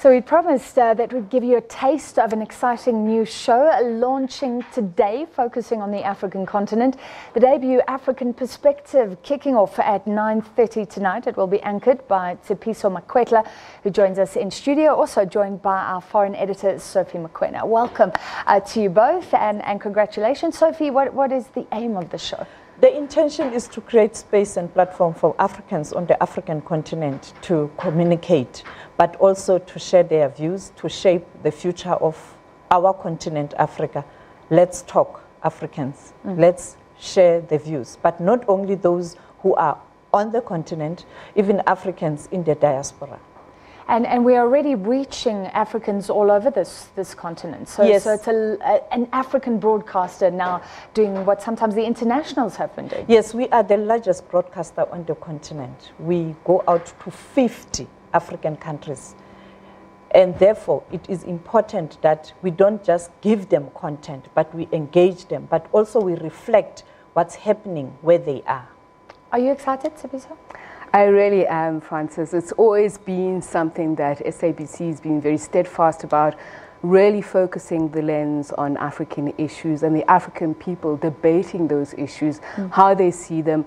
So we promised that we'd give you a taste of an exciting new show launching today, focusing on the African continent. The debut African Perspective kicking off at 9:30 tonight. It will be anchored by Tsepiso Makwetla, who joins us in studio, also joined by our foreign editor, Sophie Mokoena. Welcome to you both and congratulations. Sophie, what is the aim of the show? The intention is to create space and platform for Africans on the African continent to communicate, but also to share their views, to shape the future of our continent, Africa. Let's talk, Africans. Let's share the views, but not only those who are on the continent, even Africans in the diaspora. And we are already reaching Africans all over this continent. So, yes. So it's an African broadcaster now doing what sometimes the internationals have been doing. Yes, we are the largest broadcaster on the continent. We go out to 50 African countries. And therefore, it is important that we don't just give them content, but we engage them, but also we reflect what's happening where they are. Are you excited, Tsepiso? I really am, Francis. It's always been something that SABC has been very steadfast about, really focusing the lens on African issues and the African people debating those issues, how they see them,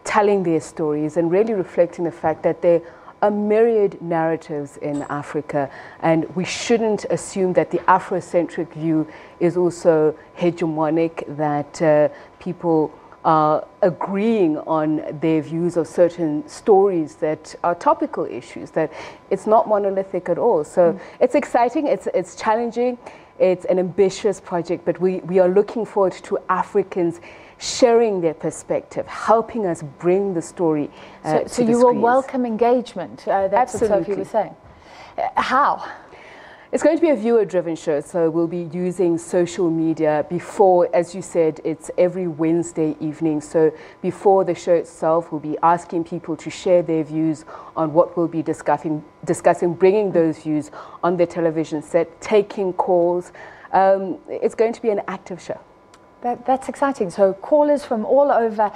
telling their stories, and really reflecting the fact that there are myriad narratives in Africa, and we shouldn't assume that the Afrocentric view is also hegemonic, that people are agreeing on their views of certain stories that are topical issues, that it's not monolithic at all. So it's exciting, it's challenging, it's an ambitious project, but we are looking forward to Africans sharing their perspective, helping us bring the story to So the you will screens. welcome engagement, that's Absolutely. what Sophie was saying. How? It's going to be a viewer-driven show, so we'll be using social media before, as you said, it's every Wednesday evening. So before the show itself, we'll be asking people to share their views on what we'll be discussing, bringing those views on the television set, taking calls. It's going to be an active show. That's exciting. So callers from all over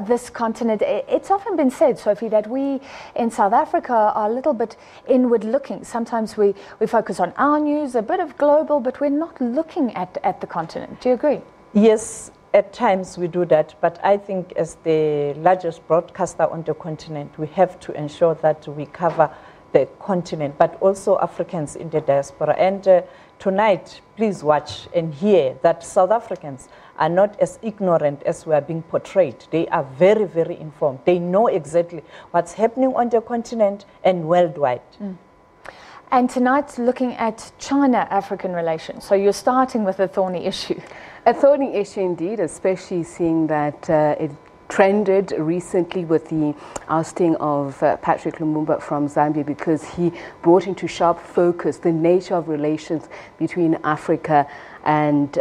this continent. It's often been said, Sophie, that we in South Africa are a little bit inward looking. Sometimes we focus on our news, a bit of global, but we're not looking at the continent. Do you agree? Yes, at times we do that, but I think as the largest broadcaster on the continent, we have to ensure that we cover the continent, but also Africans in the diaspora. And tonight, please watch and hear that South Africans are not as ignorant as we are being portrayed. They are very, very informed. They know exactly what's happening on the continent and worldwide. And tonight, looking at China-African relations. So you're starting with a thorny issue. A thorny issue indeed, especially seeing that it trended recently with the ousting of Patrick Lumumba from Zambia, because he brought into sharp focus the nature of relations between Africa and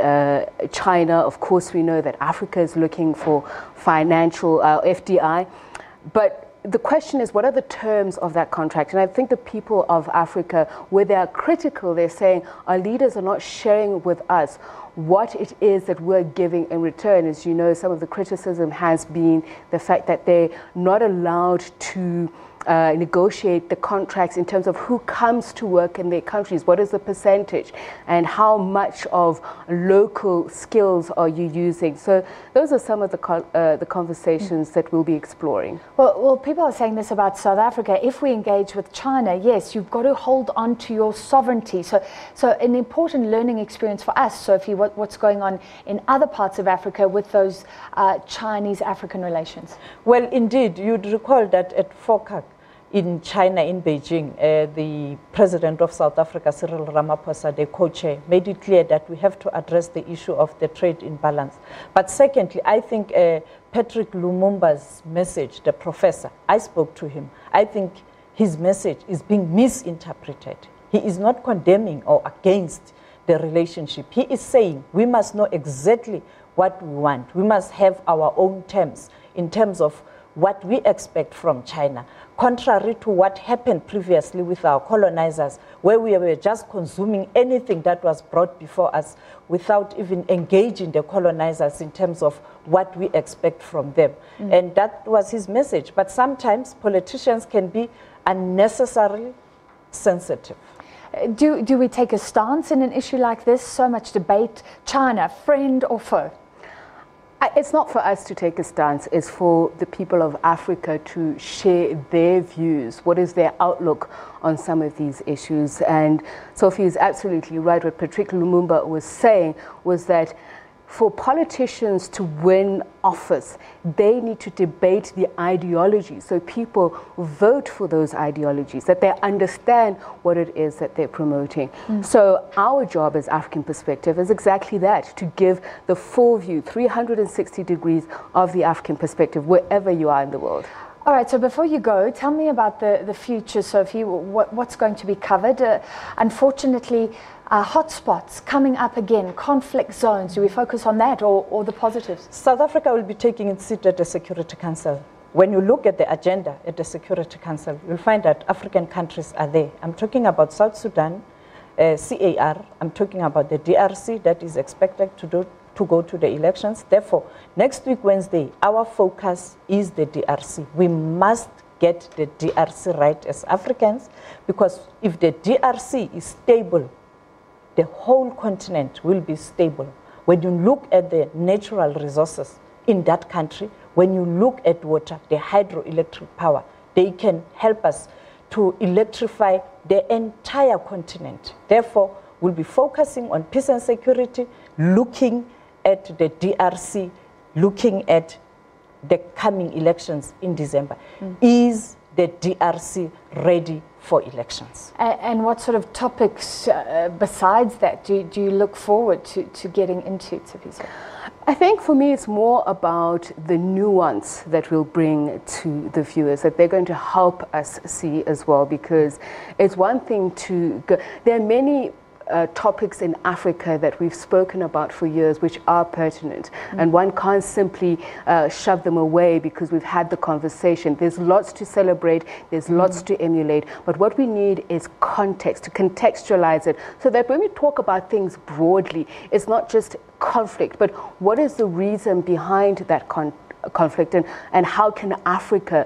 China. Of course, we know that Africa is looking for financial FDI, but the question is, what are the terms of that contract? And I think the people of Africa, where they are critical, they're saying our leaders are not sharing with us what it is that we're giving in return. As you know, some of the criticism has been the fact that they're not allowed to negotiate the contracts in terms of who comes to work in their countries, what is the percentage, and how much of local skills are you using. So those are some of the conversations that we'll be exploring. Well, people are saying this about South Africa. If we engage with China, yes, you've got to hold on to your sovereignty. So an important learning experience for us, Sophie, what's going on in other parts of Africa with those Chinese-African relations. Well, indeed, you'd recall that at FOCAC in China, in Beijing, the president of South Africa, Cyril Ramaphosa, the co-chair, made it clear that we have to address the issue of the trade imbalance. But secondly, I think Patrick Lumumba's message, the professor, I spoke to him, I think his message is being misinterpreted. He is not condemning or against the relationship. He is saying we must know exactly what we want. We must have our own terms in terms of what we expect from China, contrary to what happened previously with our colonizers, where we were just consuming anything that was brought before us without even engaging the colonizers in terms of what we expect from them. And that was his message. But sometimes politicians can be unnecessarily sensitive. Do we take a stance in an issue like this? So much debate. China, friend or foe? It's not for us to take a stance. It's for the people of Africa to share their views. What is their outlook on some of these issues? And Sophie is absolutely right. What Patrick Lumumba was saying was that for politicians to win office, they need to debate the ideology. So people vote for those ideologies, that they understand what it is that they're promoting. So our job as African Perspective is exactly that, to give the full view, 360 degrees of the African perspective, wherever you are in the world. All right, so before you go, tell me about the future, Sophie. What's going to be covered? Unfortunately, hotspots coming up again, conflict zones. Do we focus on that or the positives? South Africa will be taking its seat at the Security Council. When you look at the agenda at the Security Council, you'll find that African countries are there. I'm talking about South Sudan, CAR. I'm talking about the DRC that is expected to go to the elections. Therefore, next week, Wednesday, our focus is the DRC. We must get the DRC right as Africans, because if the DRC is stable, the whole continent will be stable. When you look at the natural resources in that country, when you look at water, the hydroelectric power, they can help us to electrify the entire continent. Therefore, we'll be focusing on peace and security, looking at the DRC, looking at the coming elections in December. Is the DRC ready for elections? And what sort of topics besides that do you look forward to getting into, Tsepiso? I think for me it's more about the nuance that we'll bring to the viewers, that they're going to help us see as well, because it's one thing to go. There are many topics in Africa that we've spoken about for years which are pertinent, and one can't simply shove them away because we've had the conversation. There's lots to celebrate, there's lots to emulate, but what we need is context, to contextualize it, so that when we talk about things broadly, it's not just conflict, but what is the reason behind that conflict, and how can Africa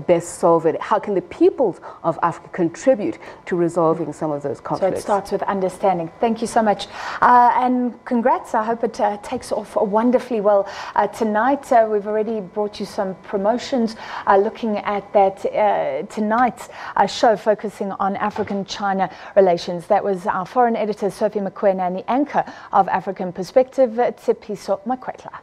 best solve it? How can the peoples of Africa contribute to resolving some of those conflicts? So it starts with understanding. Thank you so much. And congrats. I hope it takes off wonderfully well. Tonight, we've already brought you some promotions looking at that tonight's show focusing on African-China relations. That was our foreign editor, Sophie Mokoena, and the anchor of African Perspective, Tsepiso Makwetla.